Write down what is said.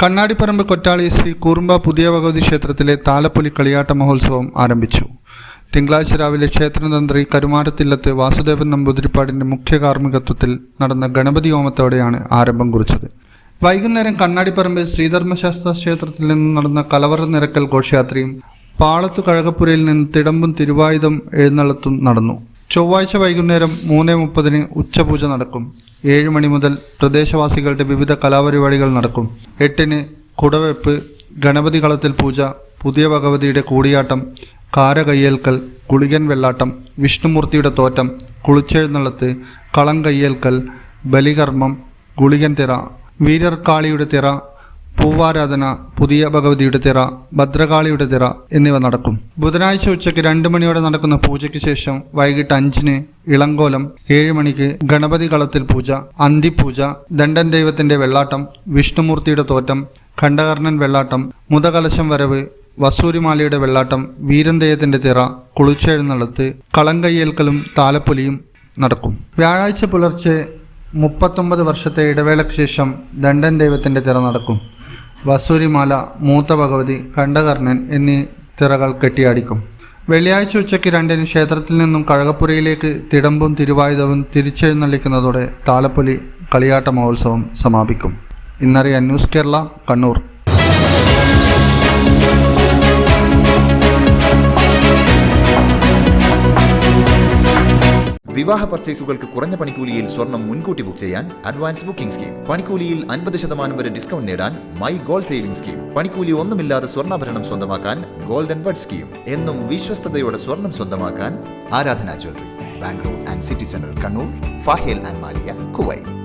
കണ്ണാടിപ്പറമ്പ് കൊറ്റാളി ശ്രീ കൂറുമ്പ പുതിയ ഭഗവതി ക്ഷേത്രത്തിലെ താലപ്പൊലി കളിയാട്ട മഹോത്സവം ആരംഭിച്ചു. തിങ്കളാഴ്ച രാവിലെ ക്ഷേത്രതന്ത്രി കരുമാരത്തില്ലത്ത് വാസുദേവൻ നമ്പൂതിരിപ്പാടിന്റെ മുഖ്യ കാർമ്മികത്വത്തിൽ നടന്ന ഗണപതി ഹോമത്തോടെയാണ് ആരംഭം കുറിച്ചത്. വൈകുന്നേരം കണ്ണാടിപ്പറമ്പ് ശ്രീധർമ്മശാസ്ത്ര ക്ഷേത്രത്തിൽ നിന്ന് നടന്ന കലവറ നിരക്കൽ ഘോഷയാത്രയും പാളത്തു കഴകപ്പുരയിൽ നിന്ന് തിടമ്പും തിരുവായുധം എഴുന്നള്ളത്തും നടന്നു. ചൊവ്വാഴ്ച വൈകുന്നേരം 3:30 ഉച്ചപൂജ നടക്കും. 7 മണി മുതൽ പ്രദേശവാസികളുടെ വിവിധ കലാപരിപാടികൾ നടക്കും. 8 കുടവെപ്പ്, ഗണപതി കളത്തിൽ പൂജ, പുതിയ ഭഗവതിയുടെ കൂടിയാട്ടം, കാരകയ്യേൽക്കൽ, ഗുളികൻ വെള്ളാട്ടം, വിഷ്ണുമൂർത്തിയുടെ തോറ്റം, കുളിച്ചെഴുന്നള്ളത്ത്, കളം കയ്യേൽക്കൽ, ബലികർമ്മം, ഗുളികൻ തിറ, വീരർക്കാളിയുടെ തിറ, പൂവാരാധന, പുതിയ ഭഗവതിയുടെ തിറ, ഭദ്രകാളിയുടെ തിറ എന്നിവ നടക്കും. ബുധനാഴ്ച ഉച്ചയ്ക്ക് 2 മണിയോടെ നടക്കുന്ന പൂജയ്ക്ക് ശേഷം വൈകിട്ട് 5 ഇളങ്കോലം, 7 മണിക്ക് ഗണപതി കളത്തിൽ പൂജ, അന്തിപൂജ, ദണ്ഡൻ ദൈവത്തിന്റെ വെള്ളാട്ടം, വിഷ്ണുമൂർത്തിയുടെ തോറ്റം, ഖണ്ഡകർണൻ വെള്ളാട്ടം, മുതകലശം വരവ്, വസൂരിമാലയുടെ വെള്ളാട്ടം, വീരന്തേയത്തിന്റെ തിറ, കുളിച്ചെഴുന്നള്ളത്ത്, കളങ്കയ്യേൽക്കലും താലപ്പൊലിയും നടക്കും. വ്യാഴാഴ്ച പുലർച്ചെ 39 വർഷത്തെ ഇടവേളയ്ക്ക് ശേഷം ദണ്ഡൻ ദൈവത്തിന്റെ തിറ നടക്കും. വസൂരിമാല, മൂത്ത ഭഗവതി, ഖണ്ഡകർണൻ എന്നീ തിറകൾ കെട്ടിയാടിക്കും. വെള്ളിയാഴ്ച ഉച്ചയ്ക്ക് 2 ക്ഷേത്രത്തിൽ നിന്നും കഴകപ്പുരയിലേക്ക് തിടമ്പും തിരുവായുധവും തിരിച്ചെഴുന്നള്ളിക്കുന്നതോടെ താലപ്പൊലി കളിയാട്ട മഹോത്സവം സമാപിക്കും. ഇന്നറിയാൻ ന്യൂസ് കേരള, കണ്ണൂർ. വിവാഹ പർച്ചേസുകൾക്ക് കുറഞ്ഞ പണിക്കൂലിയിൽ സ്വർണം മുൻകൂട്ടി ബുക്ക് ചെയ്യാൻ അഡ്വാൻസ് ബുക്കിംഗ് സ്കീം. പണിക്കൂലിയിൽ 50% വരെ ഡിസ്കൗണ്ട് നേടാൻ മൈ ഗോൾഡ് സേവിംഗ് സ്കീം. പണിക്കൂലി ഒന്നുമില്ലാതെ സ്വർണ്ണാഭരണം സ്വന്തമാക്കാൻ ഗോൾഡൻ ബഡ് സ്കീം. എന്നും വിശ്വസ്തയോടെ സ്വർണം സ്വന്തമാക്കാൻ ആരാധന jewellery, Bangalore and city centre, Kannur, ഫാഹേൽ and Maliya, Kuwait.